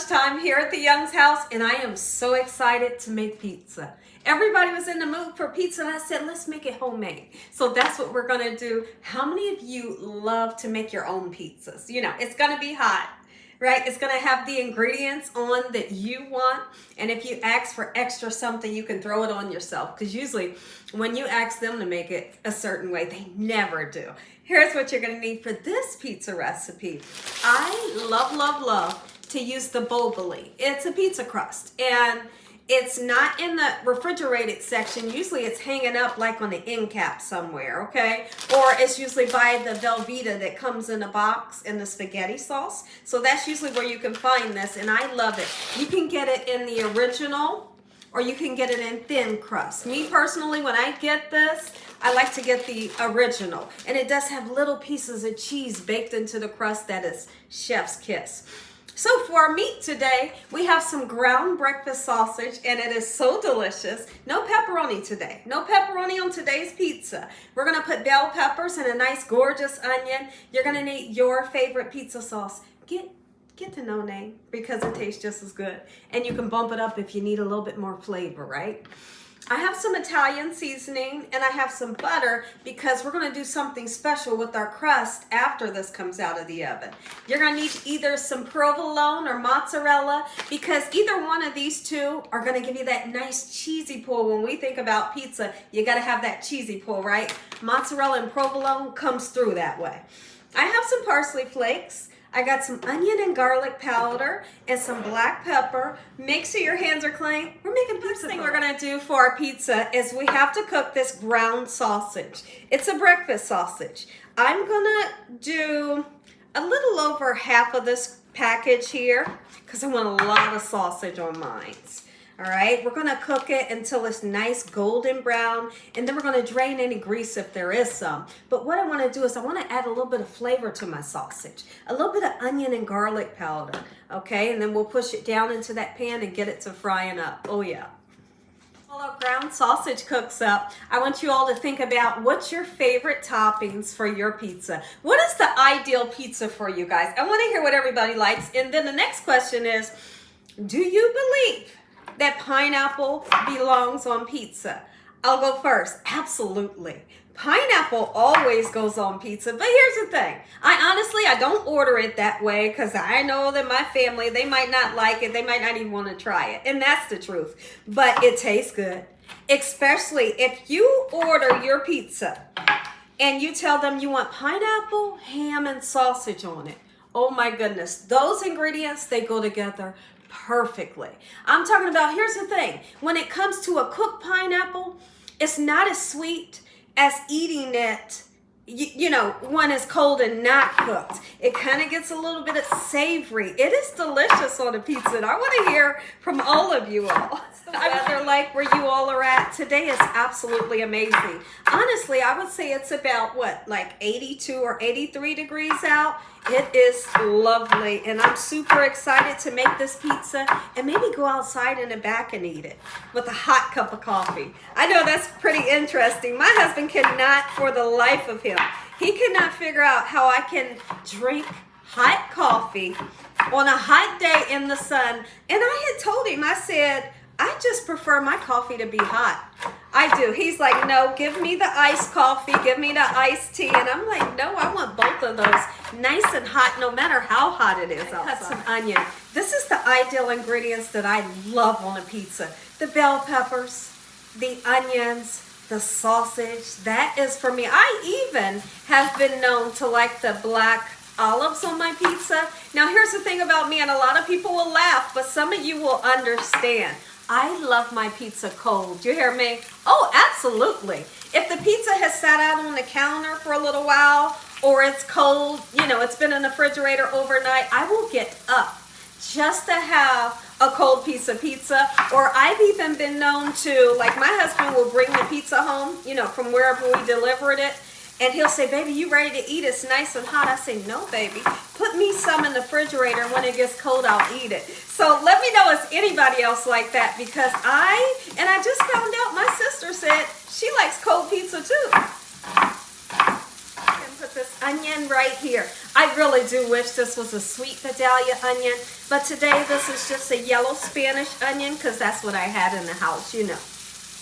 lunchtime here at the Young's house, and I am so excited to make pizza. Everybody was in the mood for pizza, and I said, let's make it homemade. So that's what we're gonna do. How many of you love to make your own pizzas? You know, it's gonna be hot, right? It's gonna have the ingredients on that you want, and if you ask for extra something, you can throw it on yourself, because usually when you ask them to make it a certain way, they never do. Here's what you're gonna need for this pizza recipe. I love to use the boboli. It's a pizza crust, and it's not in the refrigerated section. Usually it's hanging up like on the end cap somewhere, okay? Or it's usually by the Velveeta that comes in a box in the spaghetti sauce. So that's usually where you can find this, and I love it. You can get it in the original, or you can get it in thin crust. Me personally, when I get this, I like to get the original. And it does have little pieces of cheese baked into the crust that is chef's kiss. So for our meat today, we have some ground breakfast sausage, and it is so delicious. No pepperoni today. No pepperoni on today's pizza. We're gonna put bell peppers and a nice gorgeous onion. You're gonna need your favorite pizza sauce. Get to know name, because it tastes just as good. And you can bump it up if you need a little bit more flavor, right? I have some Italian seasoning, and I have some butter, because we're gonna do something special with our crust after this comes out of the oven. You're gonna need either some provolone or mozzarella, because either one of these two are gonna give you that nice cheesy pull. When we think about pizza, you gotta have that cheesy pull, right? Mozzarella and provolone comes through that way. I have some parsley flakes. I got some onion and garlic powder and some black pepper. Make sure your hands are clean. We're making pizza. First thing we're gonna do for our pizza is we have to cook this ground sausage. It's a breakfast sausage. I'm gonna do a little over half of this package here, because I want a lot of sausage on mine. All right, we're gonna cook it until it's nice golden brown, and then we're gonna drain any grease if there is some. But what I wanna do is I wanna add a little bit of flavor to my sausage, a little bit of onion and garlic powder, okay? And then we'll push it down into that pan and get it to frying up. Oh yeah. While our ground sausage cooks up, I want you all to think about what's your favorite toppings for your pizza. What is the ideal pizza for you guys? I wanna hear what everybody likes. And then the next question is, do you believe that pineapple belongs on pizza? I'll go first. Absolutely. Pineapple always goes on pizza, but here's the thing. I don't order it that way, because I know that my family, they might not like it. They might not even want to try it, and that's the truth. But it tastes good, especially if you order your pizza and you tell them you want pineapple, ham, and sausage on it. Oh my goodness, those ingredients, they go together perfectly. I'm talking about, here's the thing. When it comes to a cooked pineapple, it's not as sweet as eating it, you know, when it's cold and not cooked. It kind of gets a little bit of savory. It is delicious on a pizza, and I want to hear from all of you all. What's the weather like where you all are at? Today is absolutely amazing. Honestly, I would say it's about, what, like 82 or 83 degrees out. It is lovely, and I'm super excited to make this pizza and maybe go outside in the back and eat it with a hot cup of coffee. I know that's pretty interesting. My husband cannot, for the life of him, he cannot figure out how I can drink hot coffee on a hot day in the sun. And I had told him, I said, I just prefer my coffee to be hot. I do. He's like, no, give me the iced coffee, give me the iced tea. And I'm like, no, I want both of those nice and hot, no matter how hot it is outside. Cut some onion. This is the ideal ingredients that I love on a pizza. The bell peppers, the onions, the sausage. That is for me. I even have been known to like the black olives on my pizza. Now, here's the thing about me, and a lot of people will laugh, but some of you will understand. I love my pizza cold. You hear me? Oh, absolutely. If the pizza has sat out on the counter for a little while, or it's cold, you know, it's been in the refrigerator overnight, I will get up just to have a cold piece of pizza. Or I've even been known to, like, my husband will bring the pizza home, you know, from wherever we delivered it, and he'll say, baby, you ready to eat? It's nice and hot. I say, no, baby. Put me some in the refrigerator. When it gets cold, I'll eat it. So let me know, is anybody else like that? Because I just found out my sister said she likes cold pizza too. And put this onion right here. I really do wish this was a sweet Vidalia onion, but today this is just a yellow Spanish onion because that's what I had in the house, you know.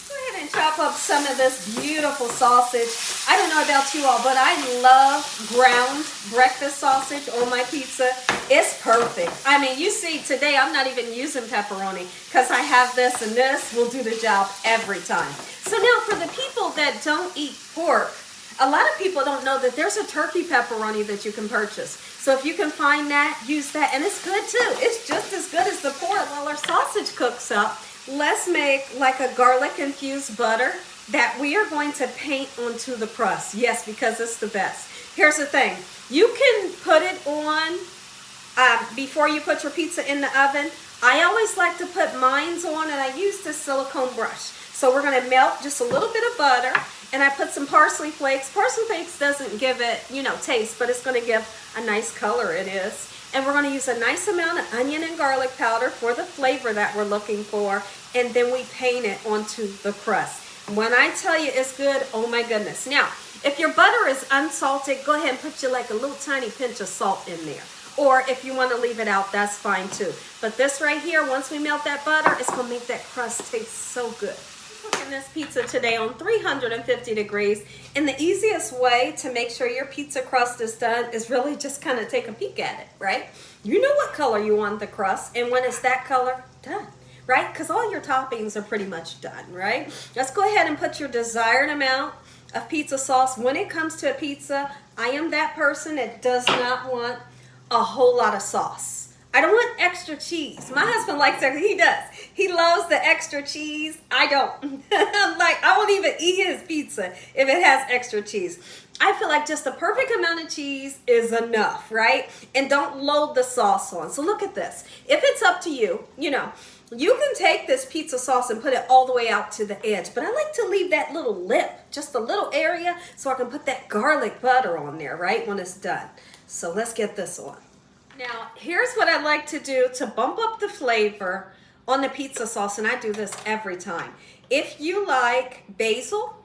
Go ahead and chop up some of this beautiful sausage. I don't know about you all, but I love ground breakfast sausage on my pizza. It's perfect. I mean, you see, today I'm not even using pepperoni because I have this, and this will do the job every time. So now for the people that don't eat pork, a lot of people don't know that there's a turkey pepperoni that you can purchase. So if you can find that, use that, and it's good too. It's just as good as the pork. While our sausage cooks up, let's make like a garlic infused butter that we are going to paint onto the crust. Yes, because it's the best. Here's the thing. You can put it on before you put your pizza in the oven. I always like to put mine on, and I use this silicone brush. So we're going to melt just a little bit of butter, and I put some parsley flakes. Parsley flakes doesn't give it, you know, taste, but it's going to give a nice color, it is. And we're going to use a nice amount of onion and garlic powder for the flavor that we're looking for, and then we paint it onto the crust. When I tell you it's good, oh my goodness. Now, if your butter is unsalted, go ahead and put you like a little tiny pinch of salt in there. Or if you want to leave it out, that's fine too. But this right here, once we melt that butter, it's going to make that crust taste so good. Cooking this pizza today on 350 degrees, and the easiest way to make sure your pizza crust is done is really just kind of take a peek at it, right? You know what color you want the crust, and when it's that color, done, right? Because all your toppings are pretty much done, right? Let's go ahead and put your desired amount of pizza sauce. When it comes to a pizza, I am that person that does not want a whole lot of sauce. I don't want extra cheese. My husband likes it. He does. He loves the extra cheese. I don't. I'm like, I won't even eat his pizza if it has extra cheese. I feel like just the perfect amount of cheese is enough, right? And don't load the sauce on. So look at this. If it's up to you, you know, you can take this pizza sauce and put it all the way out to the edge. But I like to leave that little lip, just a little area, so I can put that garlic butter on there, right, when it's done. So let's get this on. Now, here's what I like to do to bump up the flavor on the pizza sauce, and I do this every time. If you like basil,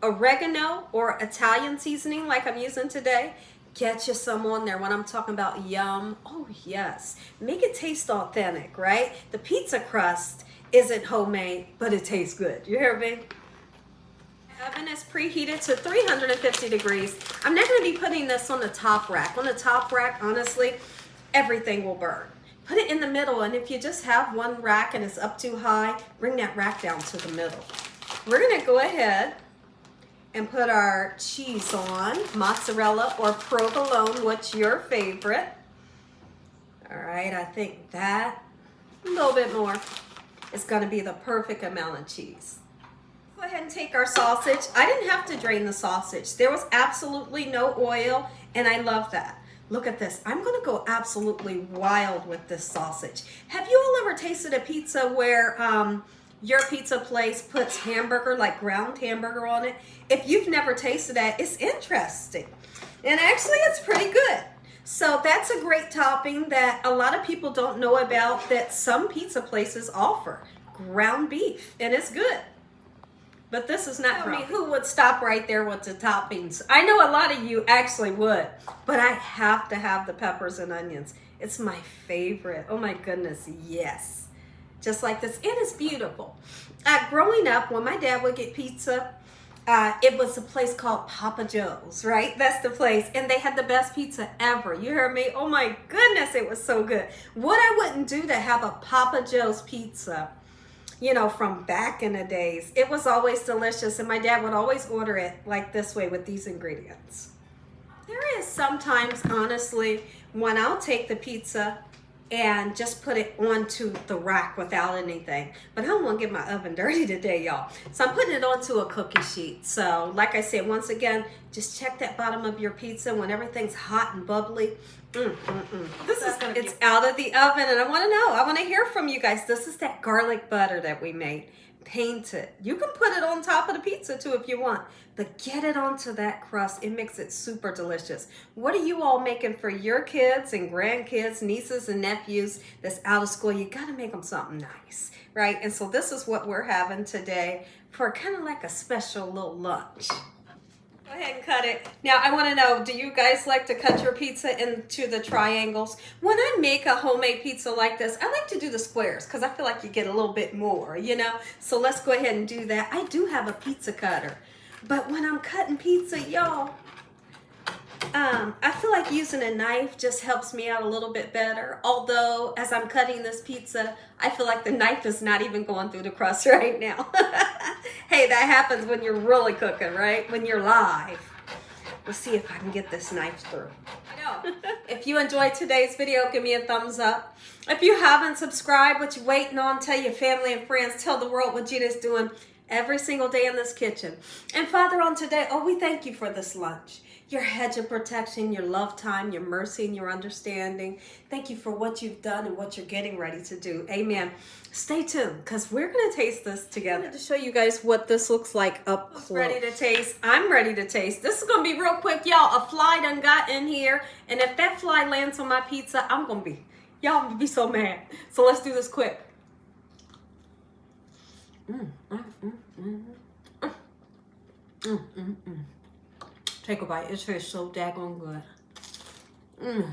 oregano, or Italian seasoning like I'm using today, get you some on there. When I'm talking about yum, oh yes. Make it taste authentic, right? The pizza crust isn't homemade, but it tastes good. You hear me? Oven is preheated to 350 degrees. I'm not going to be putting this on the top rack. On the top rack, honestly, everything will burn. Put it in the middle, and if you just have one rack and it's up too high, bring that rack down to the middle. We're going to go ahead and put our cheese on, mozzarella or provolone, what's your favorite? All right, I think that, a little bit more, is going to be the perfect amount of cheese. Go ahead and take our sausage. I didn't have to drain the sausage. There was absolutely no oil, and I love that. Look at this. I'm going to go absolutely wild with this sausage. Have you all ever tasted a pizza where your pizza place puts hamburger, like ground hamburger on it? If you've never tasted that, it's interesting. And actually, it's pretty good. So that's a great topping that a lot of people don't know about that some pizza places offer. Ground beef, and it's good. But this is not for me. Who would stop right there with the toppings? I know a lot of you actually would, but I have to have the peppers and onions. It's my favorite. Oh my goodness, yes. Just like this, and it's beautiful. Growing up, when my dad would get pizza, it was a place called Papa Joe's, right? That's the place, and they had the best pizza ever. You heard me? Oh my goodness, it was so good. What I wouldn't do to have a Papa Joe's pizza, you know, from back in the days. It was always delicious, and my dad would always order it like this way with these ingredients. There is sometimes, honestly, when I'll take the pizza and just put it onto the rack without anything. But I don't want to get my oven dirty today, y'all. So I'm putting it onto a cookie sheet. So like I said, once again, just check that bottom of your pizza when everything's hot and bubbly. This is gonna It's out of the oven, and I want to know. I want to hear from you guys. This is that garlic butter that we made. Paint it. You can put it on top of the pizza too if you want, but get it onto that crust. It makes it super delicious. What are you all making for your kids and grandkids, nieces and nephews that's out of school? You got to make them something nice, right? And so this is what we're having today for kind of like a special little lunch. Go ahead and cut it. Now, I want to know, do you guys like to cut your pizza into the triangles? When I make a homemade pizza like this, I like to do the squares because I feel like you get a little bit more, you know? So let's go ahead and do that. I do have a pizza cutter, but when I'm cutting pizza, y'all, I feel like using a knife just helps me out a little bit better. Although, as I'm cutting this pizza, I feel like the knife is not even going through the crust right now. Hey, that happens when you're really cooking, right? When you're live. We'll see if I can get this knife through. I know. If you enjoyed today's video, give me a thumbs up. If you haven't subscribed, what you waiting on, tell your family and friends, tell the world what Gina's doing every single day in this kitchen. And Father, on today, we thank you for this lunch. Your hedge of protection, your love time, your mercy, and your understanding. Thank you for what you've done and what you're getting ready to do. Amen. Stay tuned, because we're going to taste this together. I wanted to show you guys what this looks like up close. Ready to taste. I'm ready to taste. This is going to be real quick, y'all. A fly done got in here, and if that fly lands on my pizza, I'm going to be, y'all will be so mad. So let's do this quick. Take a bite. It tastes so daggone good.